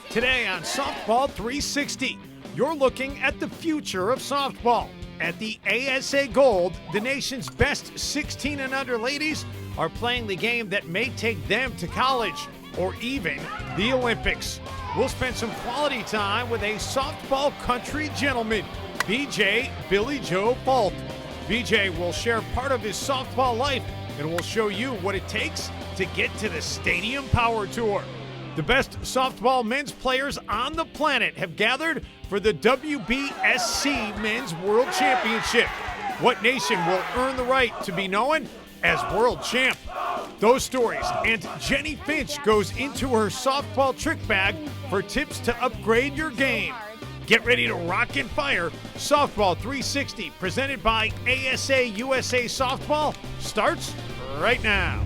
Today on Softball 360, you're looking at the future of softball. At the ASA Gold, the nation's best 16 and under ladies are playing the game that may take them to college or even the Olympics. We'll spend some quality time with a softball country gentleman, BJ Billy Joe Fulk. BJ will share part of his softball life and will show you what it takes to get to the Stadium Power Tour. The best softball men's players on the planet have gathered for the WBSC Men's World Championship. What nation will earn the right to be known as world champ? Those stories, and Jenny Finch goes into her softball trick bag for tips to upgrade your game. Get ready to rock and fire. Softball 360, presented by ASA USA Softball, starts right now.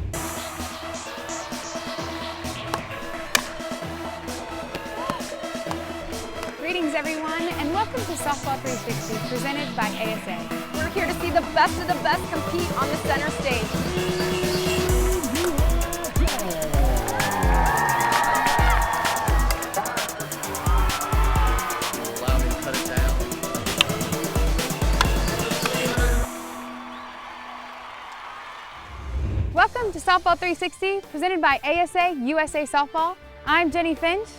Greetings, everyone, and welcome to Softball 360, presented by ASA. We're here to see the best of the best compete on the center stage. Allow me to cut it down. Welcome to Softball 360, presented by ASA USA Softball. I'm Jenny Finch.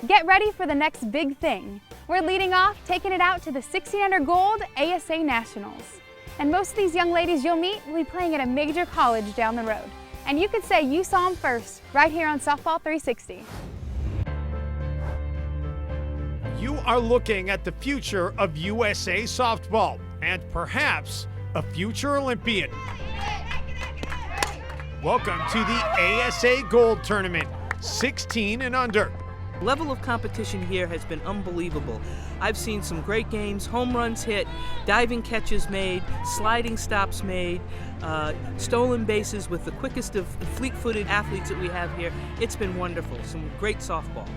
Get ready for the next big thing. We're leading off, taking it out to the 16 under gold ASA Nationals. And most of these young ladies you'll meet will be playing at a major college down the road. And you could say you saw them first, right here on Softball 360. You are looking at the future of USA softball and perhaps a future Olympian. Welcome to the ASA Gold Tournament, 16 and under. Level of competition here has been unbelievable. I've seen some great games, home runs hit, diving catches made, sliding stops made, stolen bases with the quickest of fleet-footed athletes that we have here. It's been wonderful, some great softball.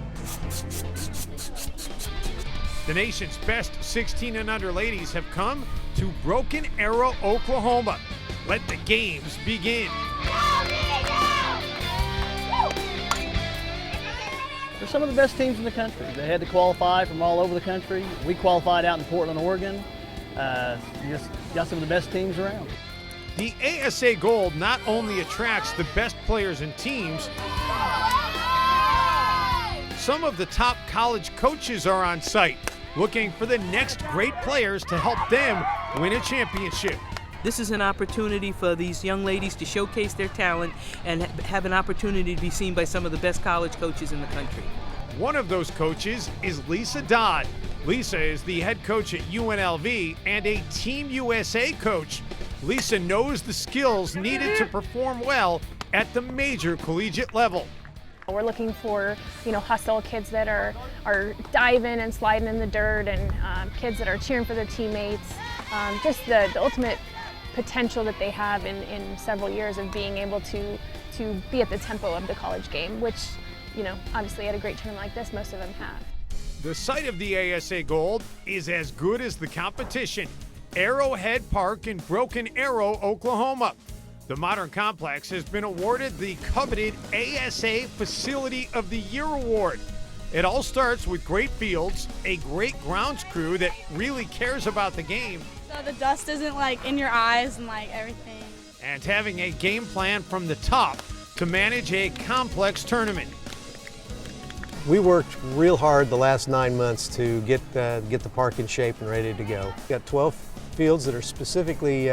The nation's best 16 and under ladies have come to Broken Arrow, Oklahoma. Let the games begin. They're some of the best teams in the country. They had to qualify from all over the country. We qualified out in Portland, Oregon. Just got some of the best teams around. The ASA Gold not only attracts the best players and teams, some of the top college coaches are on site looking for the next great players to help them win a championship. This is an opportunity for these young ladies to showcase their talent and have an opportunity to be seen by some of the best college coaches in the country. One of those coaches is Lisa Dodd. Lisa is the head coach at UNLV and a Team USA coach. Lisa knows the skills needed to perform well at the major collegiate level. We're looking for, hustle kids that are diving and sliding in the dirt, and kids that are cheering for their teammates. Just the ultimate potential that they have in several years of being able to be at the tempo of the college game, which, obviously at a great tournament like this, most of them have. The site of the ASA Gold is as good as the competition. Arrowhead Park in Broken Arrow, Oklahoma. The modern complex has been awarded the coveted ASA Facility of the Year award. It all starts with great fields, a great grounds crew that really cares about the game, so the dust isn't in your eyes and everything. and having a game plan from the top to manage a complex tournament. We worked real hard the last 9 months to get the park in shape and ready to go. We've got 12 fields that are specifically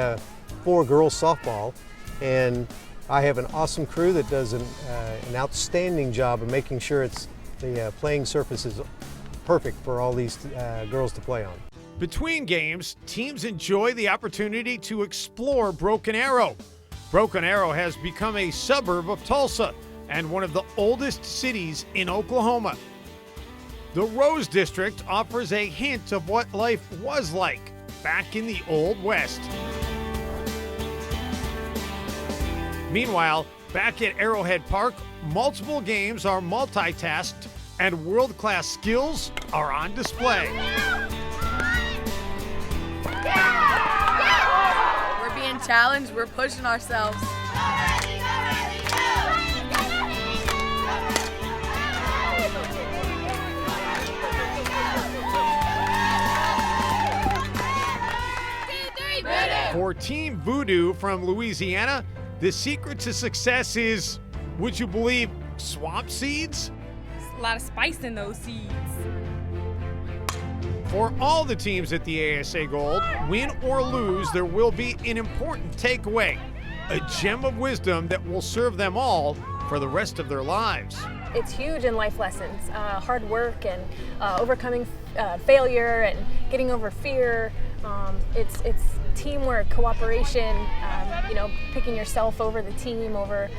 for girls softball, and I have an awesome crew that does an outstanding job of making sure the playing surface is perfect for all these girls to play on. Between games, teams enjoy the opportunity to explore Broken Arrow. Broken Arrow has become a suburb of Tulsa and one of the oldest cities in Oklahoma. The Rose District offers a hint of what life was like back in the Old West. Meanwhile, back at Arrowhead Park, multiple games are multitasked and world-class skills are on display. We're being challenged, we're pushing ourselves. For Team Voodoo from Louisiana, the secret to success is, would you believe, swamp seeds? A lot of spice in those seeds. For all the teams at the ASA Gold, win or lose, there will be an important takeaway, a gem of wisdom that will serve them all for the rest of their lives. It's huge in life lessons, hard work and overcoming failure and getting over fear. It's teamwork, cooperation, picking yourself over the team, over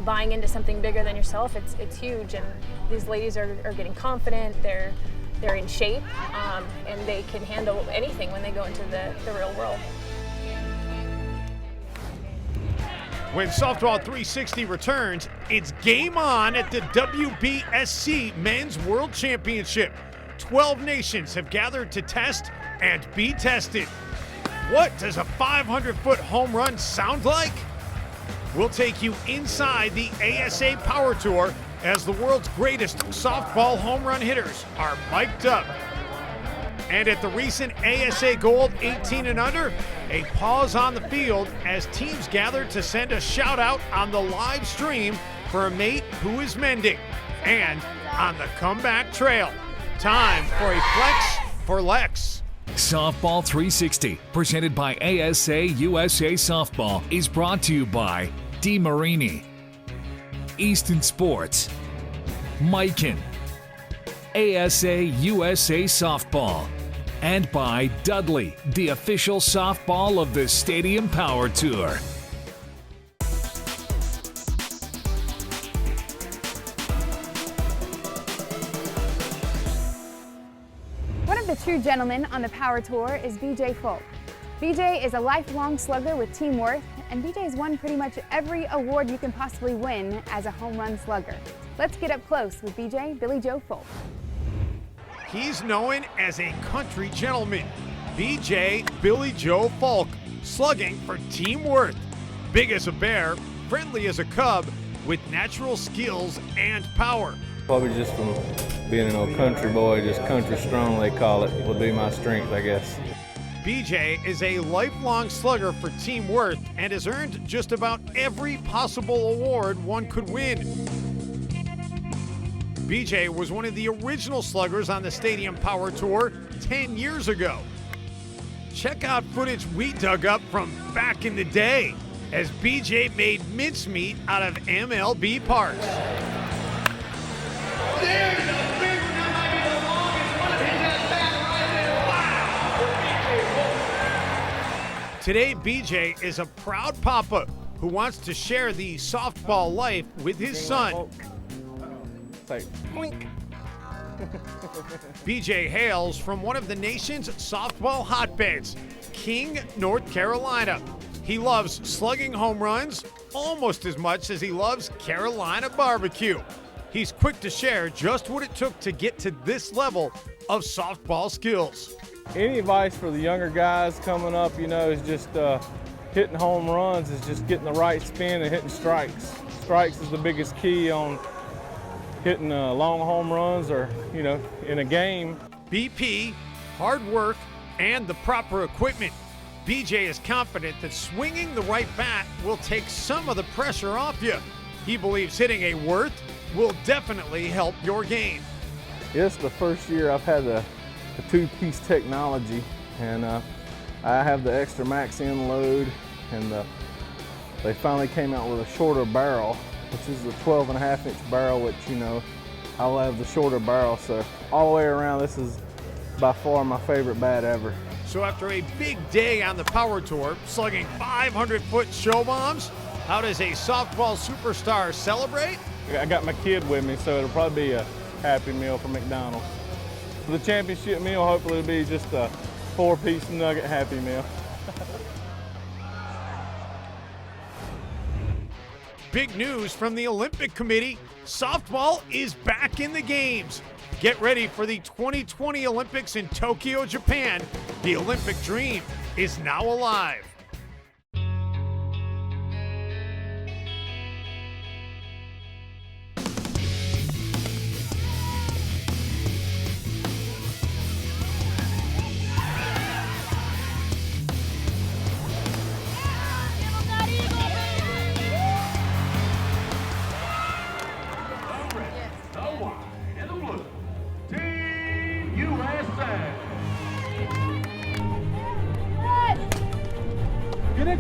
buying into something bigger than yourself. It's huge, and these ladies are getting confident. They're in shape, and they can handle anything when they go into the real world. When Softball 360 returns, it's game on at the WBSC Men's World Championship. 12 nations have gathered to test and be tested. What does a 500-foot home run sound like? We'll take you inside the ASA Power Tour as the world's greatest softball home run hitters are mic'd up. And at the recent ASA Gold 18 and under, a pause on the field as teams gather to send a shout out on the live stream for a mate who is mending. And on the comeback trail, time for a flex for Lex. Softball 360, presented by ASA USA Softball, is brought to you by DeMarini, Easton Sports, Mikan, ASA USA Softball, and by Dudley, the official softball of the Stadium Power Tour. One of the true gentlemen on the Power Tour is BJ Fulk. BJ is a lifelong slugger with Team Worth, and BJ's won pretty much every award you can possibly win as a home run slugger. Let's get up close with BJ Billy Joe Fulk. He's known as a country gentleman. BJ Billy Joe Fulk, slugging for Team Worth. Big as a bear, friendly as a cub, with natural skills and power. Probably just from being an old country boy, just country strong they call it, would be my strength, I guess. BJ is a lifelong slugger for Team Worth and has earned just about every possible award one could win. BJ was one of the original sluggers on the Stadium Power Tour 10 years ago. Check out footage we dug up from back in the day as BJ made mincemeat out of MLB parks. There's a big one, that might be the longest one. He's that bat right there. Wow. Today, BJ is a proud papa who wants to share the softball life with his son. BJ hails from one of the nation's softball hotbeds, King, North Carolina. He loves slugging home runs almost as much as he loves Carolina barbecue. He's quick to share just what it took to get to this level of softball skills. Any advice for the younger guys coming up, is just hitting home runs, is just getting the right spin and hitting strikes. Strikes is the biggest key on hitting long home runs or, in a game. BP, hard work, and the proper equipment. BJ is confident that swinging the right bat will take some of the pressure off you. He believes hitting a Worth will definitely help your game. It's the first year I've had the two-piece technology, and I have the extra max end load, and they finally came out with a shorter barrel, which is a 12.5-inch barrel, which, I'll have the shorter barrel. So all the way around, this is by far my favorite bat ever. So after a big day on the Power Tour, slugging 500-foot show bombs, how does a softball superstar celebrate? I got my kid with me, so it'll probably be a Happy Meal from McDonald's. For the championship meal, hopefully it'll be just a 4-piece nugget Happy Meal. Big news from the Olympic Committee. Softball is back in the games. Get ready for the 2020 Olympics in Tokyo, Japan. The Olympic dream is now alive.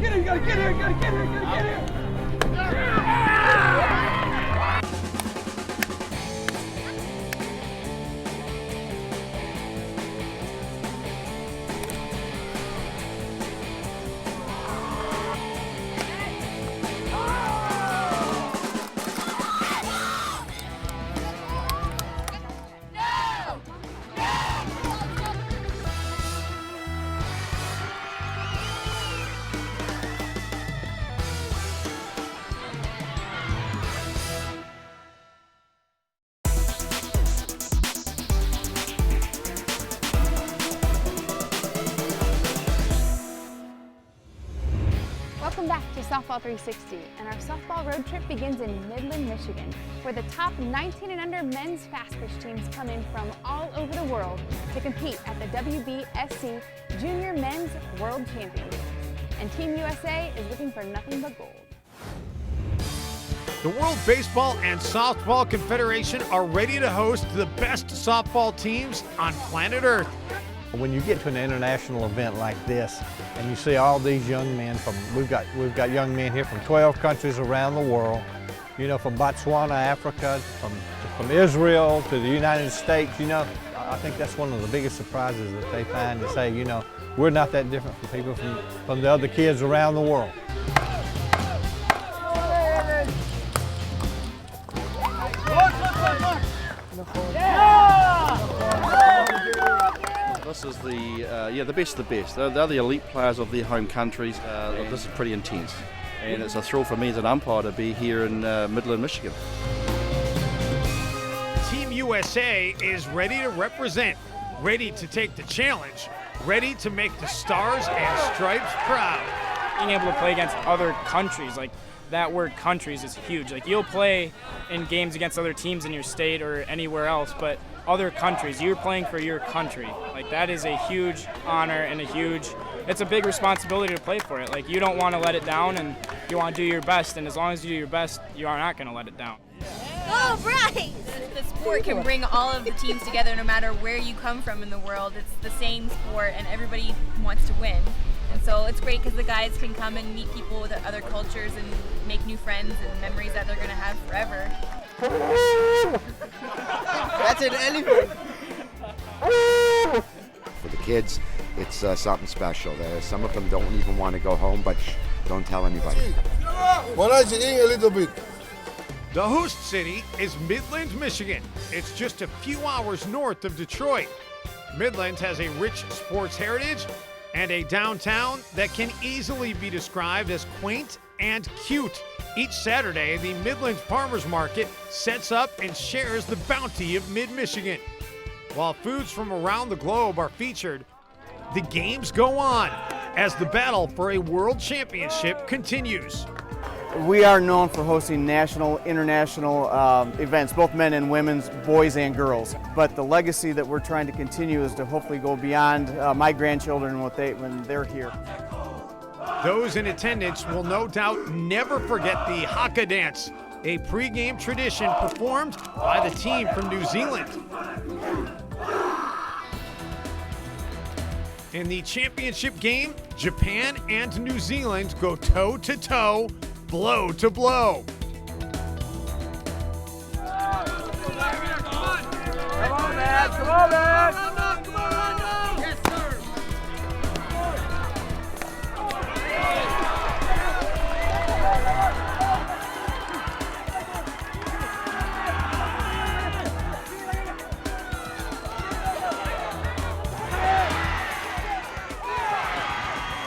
get here, you gotta get here, you gotta get here, you gotta get here. Welcome back to Softball 360, and our softball road trip begins in Midland, Michigan, where the top 19 and under men's fast pitch teams come in from all over the world to compete at the WBSC Junior Men's World Championships. And Team USA is looking for nothing but gold. The World Baseball and Softball Confederation are ready to host the best softball teams on planet Earth. When you get to an international event like this and you see all these young men we've got young men here from 12 countries around the world, you know, from Botswana, Africa, from Israel to the United States, you know, I think that's one of the biggest surprises that they find to say, you know, we're not that different from people from the other kids around the world. This is the best of the best. They're the elite players of their home countries. This is pretty intense, and it's a thrill for me as an umpire to be here in Midland, Michigan. Team USA is ready to represent, ready to take the challenge, ready to make the Stars and Stripes proud. Being able to play against other countries, like that word countries is huge. Like you'll play in games against other teams in your state or anywhere else, but other countries, you're playing for your country. Like that is a huge honor and it's a big responsibility to play for it. Like you don't want to let it down and you want to do your best, and as long as you do your best, you are not going to let it down. Oh, right! The sport can bring all of the teams together no matter where you come from in the world. It's the same sport and everybody wants to win. And so it's great because the guys can come and meet people with other cultures and make new friends and memories that they're going to have forever. That's an elephant. For the kids, it's something special. Some of them don't even want to go home, but don't tell anybody. When I sing a little bit. The host city is Midland, Michigan. It's just a few hours north of Detroit. Midland has a rich sports heritage and a downtown that can easily be described as quaint and cute. Each Saturday, the Midland Farmers Market sets up and shares the bounty of mid-Michigan. While foods from around the globe are featured, the games go on as the battle for a world championship continues. We are known for hosting national, international events, both men and women's, boys and girls. But the legacy that we're trying to continue is to hopefully go beyond my grandchildren when they're here. Those in attendance will no doubt never forget the haka dance, a pre-game tradition performed by the team from New Zealand. In the championship game, Japan and New Zealand go toe-to-toe, blow to blow. Come on, man! Come on, man! Yes, sir!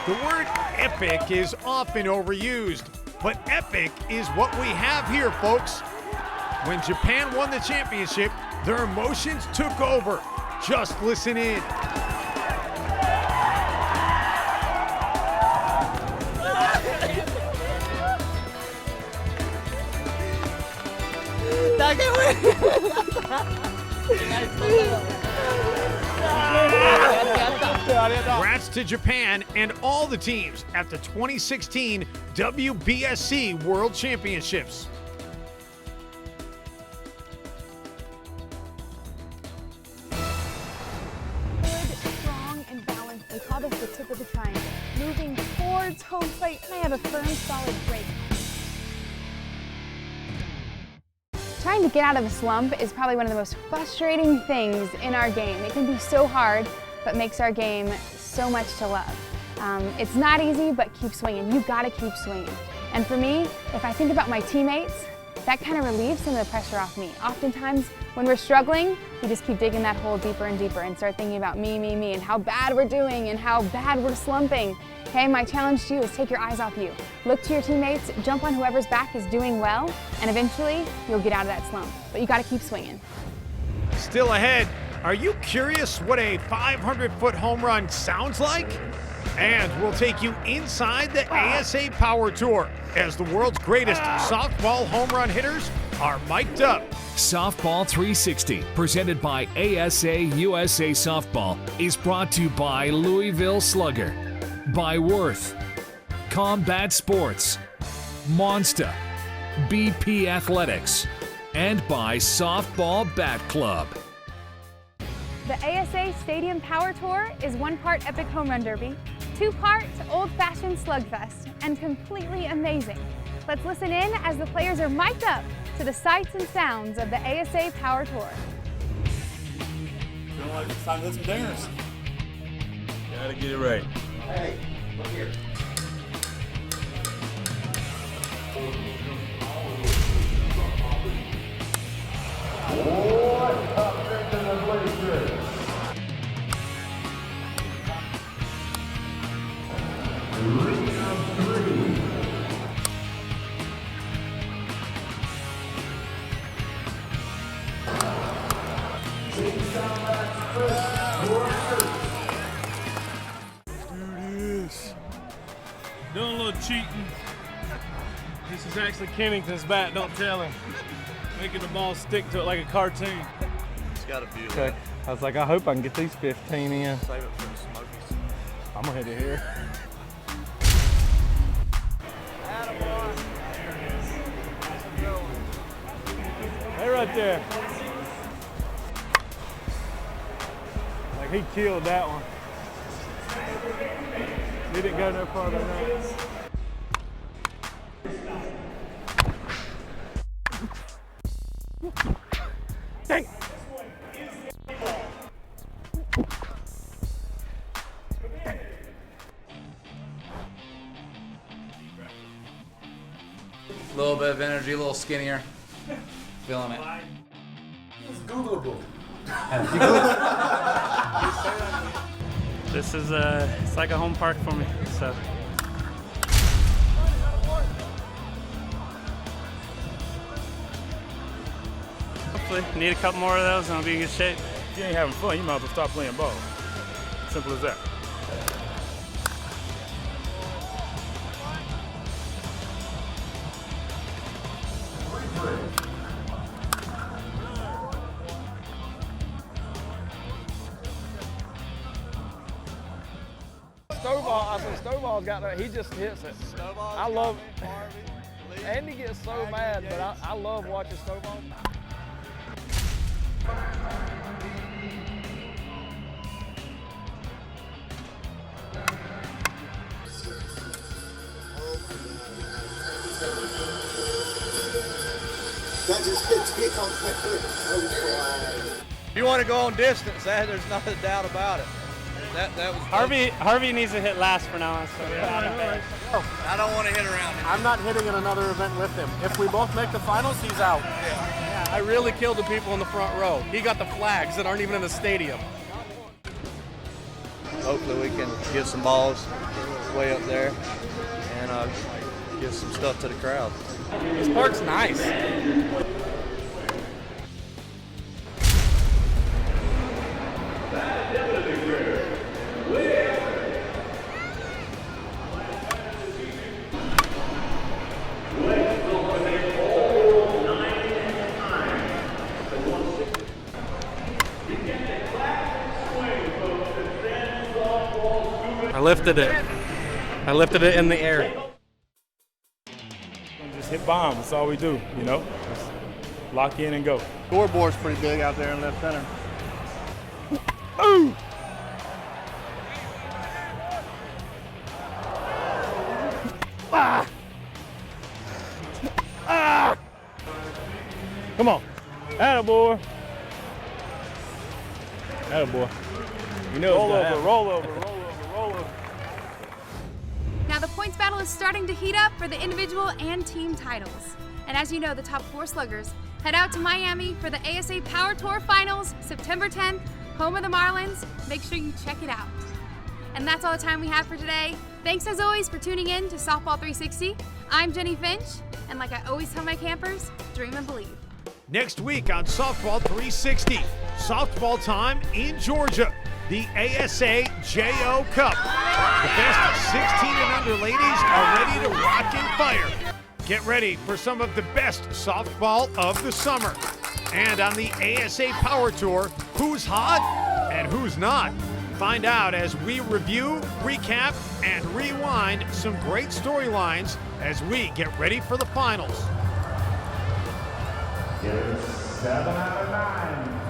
The word epic is often overused, but epic is what we have here, folks. When Japan won the championship, their emotions took over. Just listen in. Congrats to Japan and all the teams at the 2016 WBSC World Championships. Good, strong, and balanced, and call this the tip of the triangle. Moving towards home plate, and I have a firm, solid break. Trying to get out of a slump is probably one of the most frustrating things in our game. It can be so hard, but makes our game so much to love. It's not easy, but keep swinging. You've got to keep swinging. And for me, if I think about my teammates, that kind of relieves some of the pressure off me. Oftentimes, when we're struggling, we just keep digging that hole deeper and deeper and start thinking about me, and how bad we're doing and how bad we're slumping. Okay, my challenge to you is take your eyes off you. Look to your teammates, jump on whoever's back is doing well, and eventually, you'll get out of that slump. But you got to keep swinging. Still ahead, are you curious what a 500-foot home run sounds like? And we'll take you inside the ASA Power Tour as the world's greatest softball home run hitters are mic'd up. Softball 360, presented by ASA USA Softball, is brought to you by Louisville Slugger, by Worth, Combat Sports, Monster, BP Athletics, and by Softball Bat Club. The ASA Stadium Power Tour is 1 part epic home run derby, 2 parts old-fashioned slugfest, and completely amazing. Let's listen in as the players are mic'd up to the sights and sounds of the ASA Power Tour. Feeling like it's time to hit some dingers. Gotta get it right. Hey, look here. Doing a little cheating. This is actually Kennington's bat, don't tell him. Making the ball stick to it like a cartoon. It's got a view. Okay. I was like, I hope I can get these 15 in. Save it for the Smokies. I'm gonna hit it here. Hey, right there. Like he killed that one. He didn't go no farther than that. Dang. A little bit of energy, a little skinnier. Feeling it. It's Googleable. This is it's like a home park for me. So. Hopefully, need a couple more of those and I'll be in good shape. If you ain't having fun, you might as well stop playing ball. Simple as that. Stovall's got that. He just hits it. I love it. Andy gets so mad, but I love watching Stovall. That just gets me on my If you want to go on distance, there's not a doubt about it. That was Harvey needs to hit last for now. So I don't want to hit around him. I'm not hitting in another event with him. If we both make the finals, he's out. Yeah, I really killed the people in the front row. He got the flags that aren't even in the stadium. Hopefully we can get some balls way up there and give some stuff to the crowd. This park's nice. I lifted it in the air. Just hit bombs, that's all we do, you know? Just lock in and go. Scoreboard's pretty big out there in left center. Ooh! Come on. Attaboy. Attaboy. You know Roll over, roll over, roll over, roll over. Now the points battle is starting to heat up for the individual and team titles. And as you know, the top 4 sluggers head out to Miami for the ASA Power Tour Finals, September 10th, home of the Marlins. Make sure you check it out. And that's all the time we have for today. Thanks as always for tuning in to Softball 360. I'm Jenny Finch, and like I always tell my campers, dream and believe. Next week on Softball 360, softball time in Georgia. The ASA JO Cup. The best 16 and under ladies are ready to rock and fire. Get ready for some of the best softball of the summer. And on the ASA Power Tour, who's hot and who's not? Find out as we review, recap, and rewind some great storylines as we get ready for the finals. 7 out of 9.